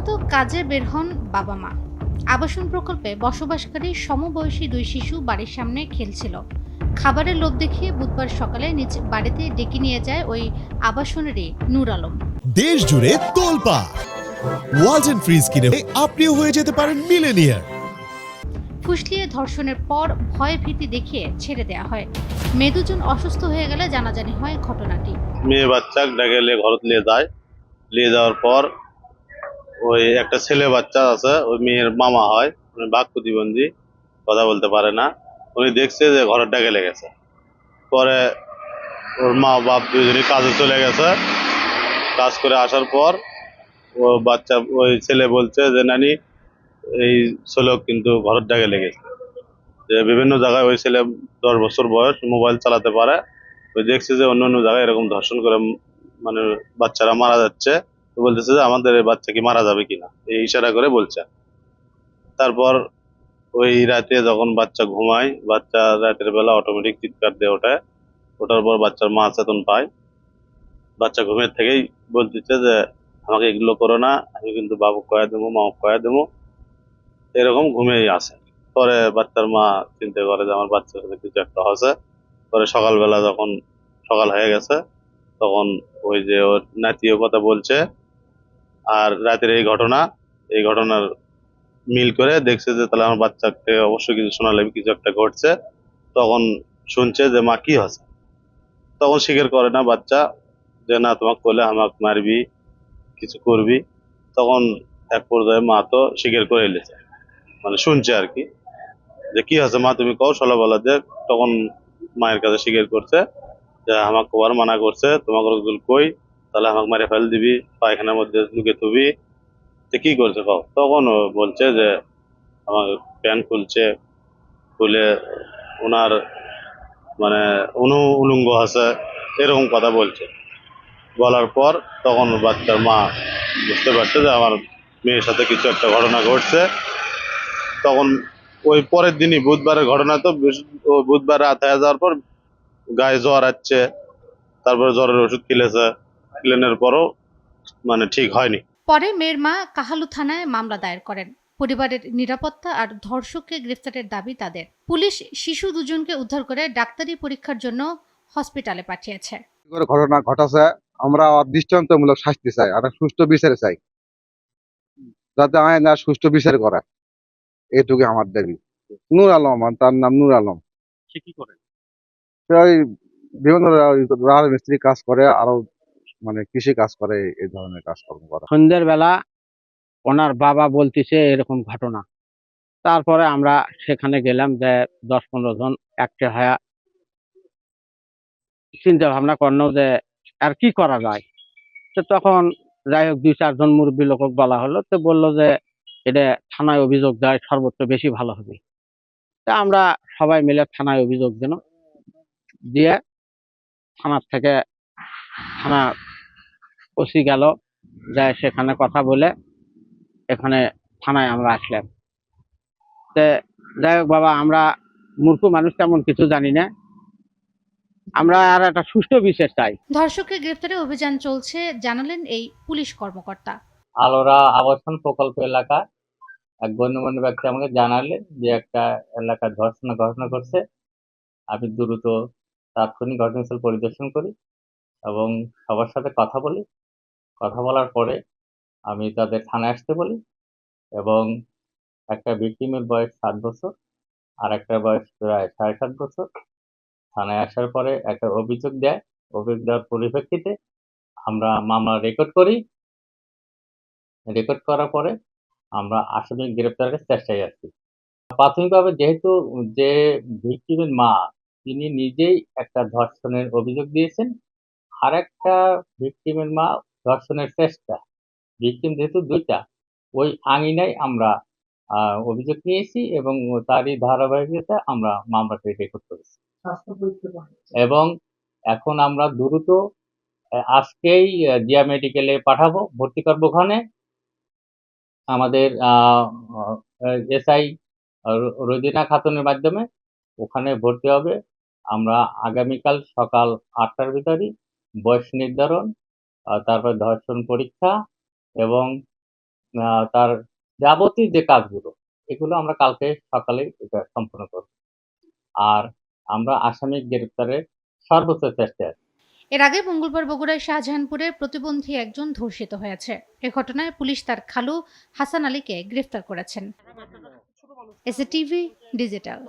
প্রতিনিয়ত কাজে বের হন বাবা-মা। আবাসন প্রকল্পে বসবাসকারী সমবয়সী দুই শিশু বাড়ির সামনে খেলছিল। খাবারের লোভ দেখিয়ে বুধবার সকালে নিজ বাড়িতে ডেকে নিয়ে যায় ওই আবাসনেরই নূর আলম। দেশ জুড়ে তোলপাড় ওয়ালটন ফ্রিজ কিনে আপনিও হয়ে যেতে পারেন মিলেনিয়ার। ফুসলিয়ে ধর্ষণের পর ভয় ভীতি দেখিয়ে ছেড়ে দেওয়া হয়। মেয়ে দুজন অসুস্থ হয়ে গেলে জানাজানি হয় ঘটনাটি। মেয়ে বাচ্চা ডাকে নিয়ে ঘরত নিয়ে যায়, নিয়ে যাওয়ার পর ওই একটা ছেলে বাচ্চা আছে, ওই মেয়ের মামা হয়, উনি বাক প্রতিবন্ধী, কথা বলতে পারে না। উনি দেখছে যে ঘরের ডাকে লেগেছে। পরে ওর মা বাপ দুজনই কাজে চলে গেছে। কাজ করে আসার পর ও বাচ্চা ওই ছেলে বলছে যে নানি এই ছেলেও কিন্তু ঘরের ডাকে লেগেছে। যে বিভিন্ন জায়গায় ওই ছেলে 10 বছর বয়স, মোবাইল চালাতে পারে। ওই দেখছে যে অন্য অন্য জায়গায় এরকম ধর্ষণ করে মানে বাচ্চারা মারা যাচ্ছে। তো বলতেছে যে আমাদের এই বাচ্চা কি মারা যাবে কিনা, এই ইশারা করে বলছে। তারপর ওই রাতে যখন বাচ্চা ঘুমায়, বাচ্চা রাতের বেলা অটোমেটিক চিৎকার দিয়ে ওঠে। ওঠার পর বাচ্চার মা চেতন পায়। বাচ্চা ঘুমের থেকেই বলতেছে যে আমাকে এগুলো করো না, আমি কিন্তু বাবু কয়া দেবো, মা কয়া দেবো, এরকম ঘুমিয়েই আছে। পরে বাচ্চার মা চিন্তা করে যে আমার বাচ্চার সাথে কিছু একটা হয়েছে। পরে সকালবেলা যখন সকাল হয়ে গেছে, তখন ওই যে ওর নাতিও কথা বলছে আর রাতের এই ঘটনার মিল করে দেখছে যে তাহলে আমার বাচ্চাকে অবশ্যই কিছু শোনালে কিছু একটা ঘটছে। তখন শুনছে যে মা কি হয়েছে, তখন স্বীকার করে না বাচ্চা যে না তোমাকে করলে আমাকে মারবি, কিছু করবি। তখন এক পর্যায়ে মা তো স্বীকার করে এলেছে, মানে শুনছে আর কি, যে কি হয়েছে মা তুমি কও সলা বলা যে। তখন মায়ের কাছে স্বীকার করছে যে আমাকে কবার মানা করছে, তোমাকে যদি কই তাহলে আমাকে মারে ফেল দিবি, পায়খানার মধ্যে লুকে থুবি। তো কি করছে কও? তখন ও বলছে যে আমার প্যান্ট খুলছে, খুলে ওনার মানে উলঙ্গ আছে, এরকম কথা বলছে। বলার পর তখন বাচ্চার মা বুঝতে পারছে যে আমার মেয়ের সাথে কিছু একটা ঘটনা ঘটছে। তখন ওই পরের দিনই বুধবারের ঘটনা, তো ও বুধবার রাত হয়ে যাওয়ার পর গায়ে জ্বর আসছে। তারপরে জ্বরের ওষুধ খেলেছে, খেলেনের পরও মানে ঠিক হয়নি। পরে মেয়ের মা কাহালু থানায় মামলা দায়ের করেন। পরিবারের নিরাপত্তা আর ধর্ষককে গ্রেফতারের দাবি তাদের। পুলিশ শিশু দুজনকে উদ্ধার করে ডাক্তারি পরীক্ষার জন্য হসপিটালে পাঠিয়েছে। ঘটনা ঘটাছে, আমরা দৃষ্টান্তমূলক শাস্তি চাই, একটা সুষ্ঠু বিচার চাই, যাতে আইন আর সুষ্ঠু বিচার করে, এটুকু আমার দাবি। নূর আলম, আর তার নাম নূর আলম। সে কি করে? সে ওই বিভিন্ন রাজমিস্ত্রি কাজ করে, আরো মানে কৃষি কাজ করে, এই ধরনের কাজকর্ম করে। সন্ধ্যের বেলা ওনার বাবা বলতেছে এরকম ঘটনা। তারপরে আমরা সেখানে গেলাম, যে 10-15 জন একটা হয়ে চিন্তা ভাবনা করলো যে আর কি করা যায়। তো তখন যাই হোক 2-4 জন মুরব্বী লোক বলা হলো, তো বললো যে এটা থানায় অভিযোগ দেয় সর্বোচ্চ বেশি ভালো হবে। তা আমরা সবাই মিলে থানায় অভিযোগ দিয়ে থানার থেকে থানা ওসি গেল, যায় সেখানে কথা বলে এখানে থানায় আমরা আসলাম। তে যাই হোক বাবা, আমরা মূর্খ মানুষ, তেমন কিছু জানি না, আমরা আর একটা সুষ্ঠু বিচার চাই। ধর্ষককে গ্রেফতারে অভিযান চলছে জানালেন এই পুলিশ কর্মকর্তা। আলোরা আবাসন প্রকল্প এলাকা এক গণ্যমান্য ব্যক্তি আমাকে জানালেন যে একটা এলাকার ধর্ষণের ঘটনা ঘটছে। আমি দ্রুত তাৎক্ষণিক ঘটনাস্থল পরিদর্শন করি এবং সবার সাথে কথা বলি। কথা বলার পরে আমি তাদের থানায় আসতে বলি এবং একটা ভিকটিমের বয়স 7 বছর আর একটা বয়স প্রায় 7.5 বছর। থানায় আসার পরে একটা অভিযোগ দেয়। অভিযোগ দেওয়ার পরিপ্রেক্ষিতে আমরা মামলা রেকর্ড করি। রেকর্ড করার পরে আমরা আসামি গ্রেপ্তারের চেষ্টায় আছি। প্রাথমিকভাবে যেহেতু যে ভিকটিমের মা তিনি নিজেই একটা ধর্ষণের অভিযোগ দিয়েছেন, আর একটা ভিকটিমের মা ধর্ষণের চেষ্টা। ভিকটিম যেহেতু 2টা, ওই আঙিনায় আমরা অভিযোগ নিয়েছি এবং তারই ধারাবাহিকতায় আমরা মামলাটি রেকর্ড করেছি এবং এখন আমরা দ্রুত আজকেই জিয়া মেডিকেলে পাঠাবো, ভর্তি করবো। ওখানে আমাদের এসআই রোজিনা খাতুনের মাধ্যমে ওখানে ভর্তি হবে। আমরা আগামীকাল সকাল 8টার ভিতরই বয়স নির্ধারণ, তারপর ধর্ষণ পরীক্ষা এবং তার যাবতীয় যে কাজগুলো এগুলো আমরা কালকে সকালে এটা সম্পন্ন করব। আর আমরা আসামি গ্রেপ্তারের সর্বোচ্চ চেষ্টায় আছি। এর আগে মঙ্গলবার বগুড়ার শাহজাহানপুরে প্রতিবন্ধী একজন ধর্ষিত হয়েছে। এ ঘটনায় পুলিশ তার খালু হাসান আলীকে গ্রেফতার করেছেন। SATV digital.